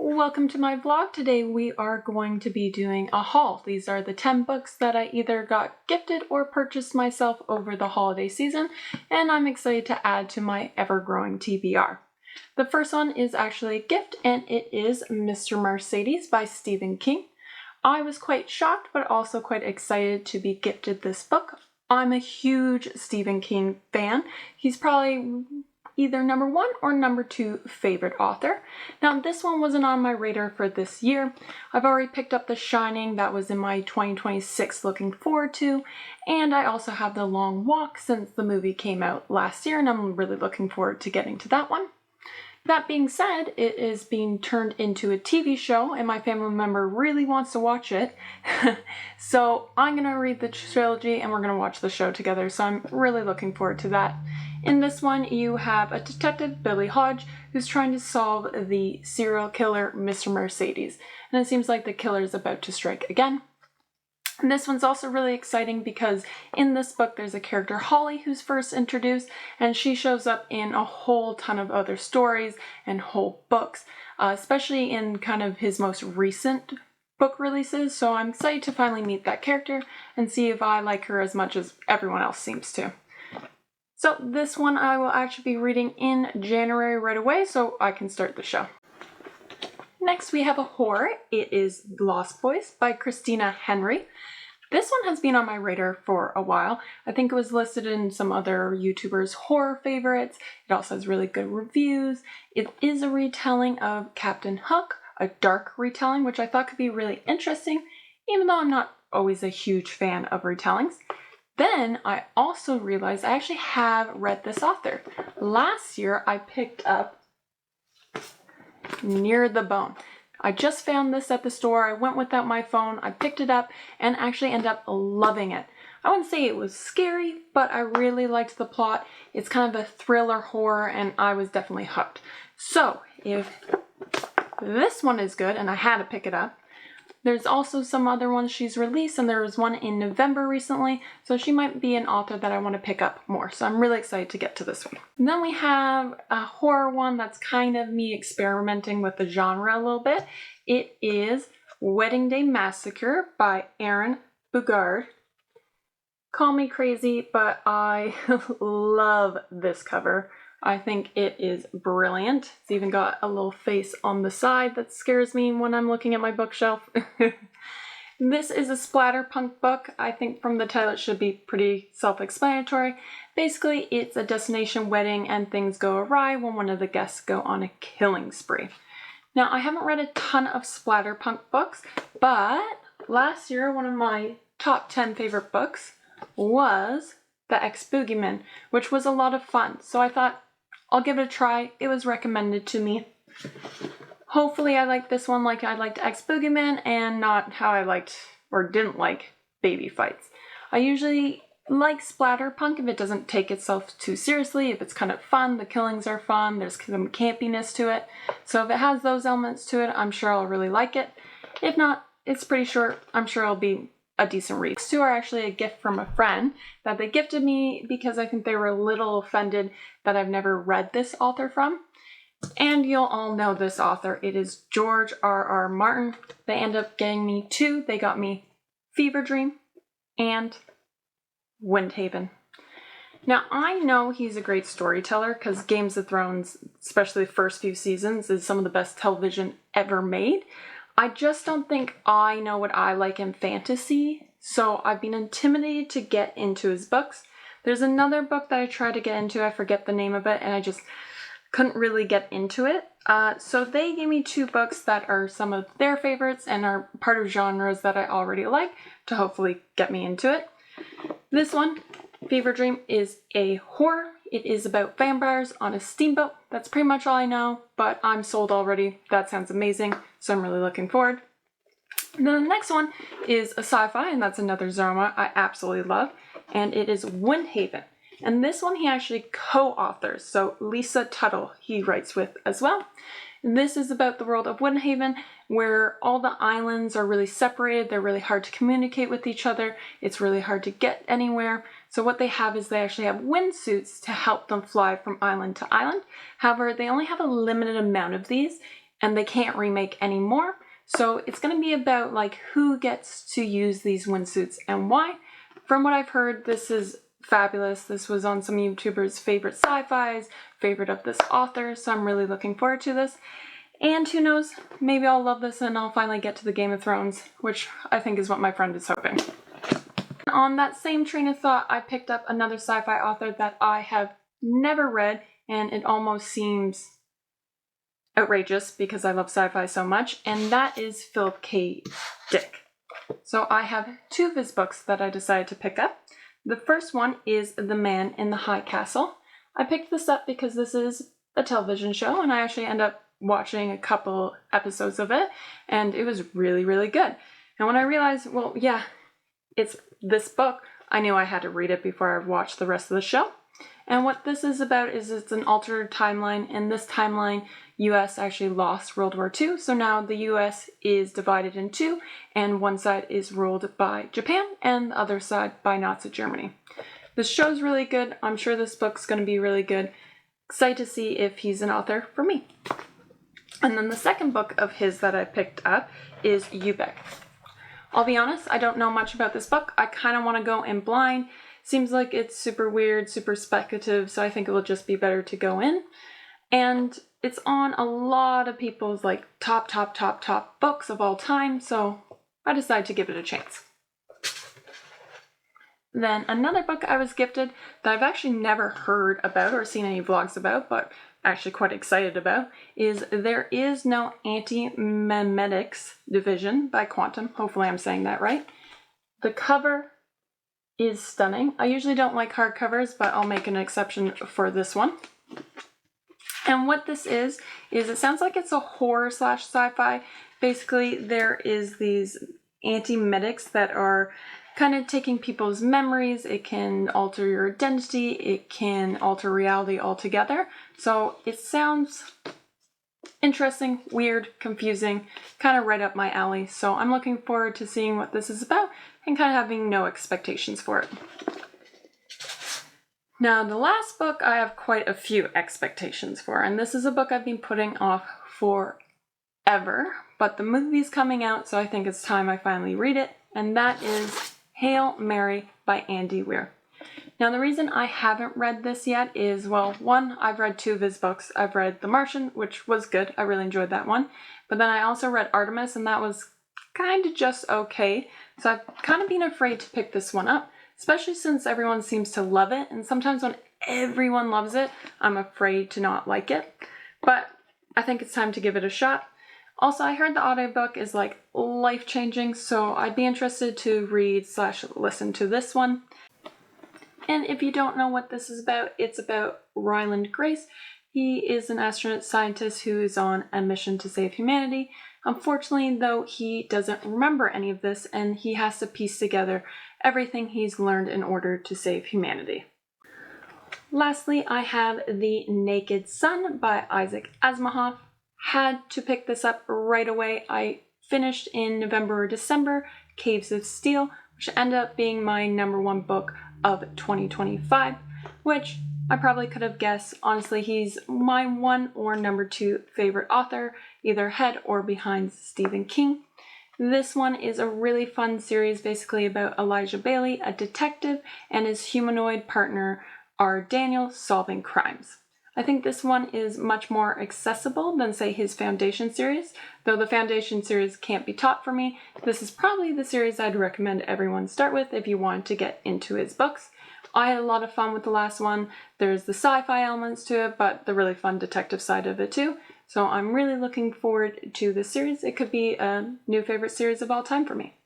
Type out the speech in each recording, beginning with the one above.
Welcome to my vlog. Today we are going to be doing a haul. These are the 10 books that I either got gifted or purchased myself over the holiday season, and I'm excited to add to my ever-growing TBR. The first one is actually a gift, and it is Mr. Mercedes by Stephen King. I was quite shocked but also quite excited to be gifted this book. I'm a huge Stephen King fan. He's probably either number 1 or number 2 favorite author. Now this one wasn't on my radar for this year. I've already picked up The Shining, that was in my 2026 looking forward to, and I also have The Long Walk since the movie came out last year and I'm really looking forward to getting to that one. That being said, it is being turned into a TV show and my family member really wants to watch it. So I'm going to read the trilogy and we're going to watch the show together, so I'm really looking forward to that. In this one, you have a detective, Billy Hodge, who's trying to solve the serial killer, Mr. Mercedes. And it seems like the killer is about to strike again. And this one's also really exciting because in this book there's a character, Holly, who's first introduced, and she shows up in a whole ton of other stories and whole books, especially in kind of his most recent book releases. So I'm excited to finally meet that character and see if I like her as much as everyone else seems to. So this one I will actually be reading in January right away so I can start the show. Next we have a horror. It is Lost Boys by Christina Henry. This one has been on my radar for a while. I think it was listed in some other YouTubers' horror favorites. It also has really good reviews. It is a retelling of Captain Hook, a dark retelling, which I thought could be really interesting, even though I'm not always a huge fan of retellings. Then I also realized I actually have read this author. Last year I picked up Near the Bone. I just found this at the store. I went without my phone. I picked it up and actually ended up loving it. I wouldn't say it was scary, but I really liked the plot. It's kind of a thriller horror and I was definitely hooked. So if this one is good, and I had to pick it up, there's also some other ones she's released, and there was one in November recently, so she might be an author that I want to pick up more. So I'm really excited to get to this one. And then we have a horror one that's kind of me experimenting with the genre a little bit. It is Wedding Day Massacre by Erin Bugard. Call me crazy, but I love this cover. I think it is brilliant. It's even got a little face on the side that scares me when I'm looking at my bookshelf. This is a splatterpunk book. I think from the title it should be pretty self-explanatory. Basically, it's a destination wedding and things go awry when one of the guests go on a killing spree. Now, I haven't read a ton of splatterpunk books, but last year one of my top 10 favorite books was The Ex-Boogeyman, which was a lot of fun. So I thought, I'll give it a try. It was recommended to me. Hopefully I like this one like I liked Ex-Boogeyman and not how I liked or didn't like Baby Fights. I usually like splatterpunk if it doesn't take itself too seriously, if it's kind of fun, the killings are fun, there's some campiness to it. So if it has those elements to it, I'm sure I'll really like it. If not, it's pretty short. I'm sure it'll be a decent read. These two are actually a gift from a friend that they gifted me because I think they were a little offended that I've never read this author from. And you'll all know this author. It is George R.R. Martin. They ended up getting me two. They got me Fever Dream and Windhaven. Now, I know he's a great storyteller because Games of Thrones, especially the first few seasons, is some of the best television ever made. I just don't think I know what I like in fantasy, so I've been intimidated to get into his books. There's another book that I tried to get into, I forget the name of it, and I just couldn't really get into it. So they gave me two books that are some of their favorites and are part of genres that I already like to hopefully get me into it. This one, Fever Dream, is a horror. It is about vampires on a steamboat. That's pretty much all I know, but I'm sold already. That sounds amazing, so I'm really looking forward. And then the next one is a sci-fi, and that's another genre I absolutely love, and it is Windhaven. And this one he actually co-authors, so Lisa Tuttle he writes with as well. This is about the world of Windhaven, where all the islands are really separated. They're really hard to communicate with each other. It's really hard to get anywhere. So what they have is they actually have windsuits to help them fly from island to island. However, they only have a limited amount of these. and they can't remake anymore. So it's going to be about like who gets to use these windsuits and why. From what I've heard, this is fabulous. This was on some YouTubers' favorite sci-fis, favorite of this author, so I'm really looking forward to this. And who knows, maybe I'll love this and I'll finally get to the Game of Thrones, which I think is what my friend is hoping. On that same train of thought, I picked up another sci-fi author that I have never read, and it almost seems outrageous because I love sci-fi so much, and that is Philip K. Dick. So I have two of his books that I decided to pick up. The first one is The Man in the High Castle. I picked this up because this is a television show, and I actually ended up watching a couple episodes of it, and it was really, really good. And when I realized, well, yeah, it's this book, I knew I had to read it before I watched the rest of the show. And what this is about is it's an alternate timeline. In this timeline, US actually lost World War II, so now the US is divided in two, and one side is ruled by Japan and the other side by Nazi Germany. This show's really good. I'm sure this book's going to be really good. Excited to see if he's an author for me. And then the second book of his that I picked up is Ubeck. I'll be honest, I don't know much about this book. I kind of want to go in blind. Seems like it's super weird, super speculative, so I think it will just be better to go in. And it's on a lot of people's like top books of all time, so I decided to give it a chance. Then another book I was gifted that I've actually never heard about or seen any vlogs about, but actually quite excited about, is There Is No Anti-Memetics Division by Quantum. Hopefully I'm saying that right. The cover is stunning. I usually don't like hardcovers, but I'll make an exception for this one. And what this is it sounds like it's a horror / sci-fi. Basically, there is these anti-medics that are kind of taking people's memories. It can alter your identity. It can alter reality altogether. So it sounds interesting, weird, confusing, kind of right up my alley. So I'm looking forward to seeing what this is about and kind of having no expectations for it. Now, the last book I have quite a few expectations for, and this is a book I've been putting off forever, but the movie's coming out, so I think it's time I finally read it, and that is Hail Mary by Andy Weir. Now, the reason I haven't read this yet is, well, one, I've read two of his books. I've read The Martian, which was good. I really enjoyed that one. But then I also read Artemis, and that was kind of just okay. So I've kind of been afraid to pick this one up, especially since everyone seems to love it. And sometimes when everyone loves it, I'm afraid to not like it. But I think it's time to give it a shot. Also, I heard the audiobook is like life-changing, so I'd be interested to read / listen to this one. And if you don't know what this is about, it's about Ryland Grace. He is an astronaut scientist who is on a mission to save humanity. Unfortunately, though, he doesn't remember any of this, and he has to piece together everything he's learned in order to save humanity. Lastly, I have The Naked Sun by Isaac Asimov. Had to pick this up right away. I finished in November or December Caves of Steel, which ended up being my #1 book of 2025, which I probably could have guessed. Honestly, he's my #1 or #2 favorite author, either ahead or behind Stephen King. This one is a really fun series basically about Elijah Bailey, a detective, and his humanoid partner R. Daniel solving crimes. I think this one is much more accessible than, say, his Foundation series. Though the Foundation series can't be taught for me, this is probably the series I'd recommend everyone start with if you want to get into his books. I had a lot of fun with the last one. There's the sci-fi elements to it, but the really fun detective side of it too. So I'm really looking forward to this series. It could be a new favorite series of all time for me.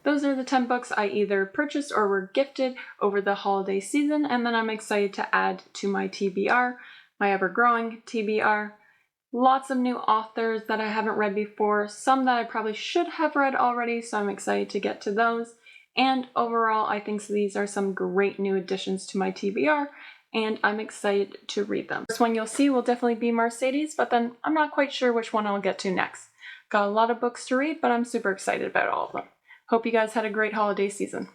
Those are the 10 books I either purchased or were gifted over the holiday season, and then I'm excited to add to my TBR, my ever-growing TBR. Lots of new authors that I haven't read before, some that I probably should have read already, so I'm excited to get to those. And overall, I think these are some great new additions to my TBR, and I'm excited to read them. This one you'll see will definitely be Mercedes, but then I'm not quite sure which one I'll get to next. Got a lot of books to read, but I'm super excited about all of them. Hope you guys had a great holiday season.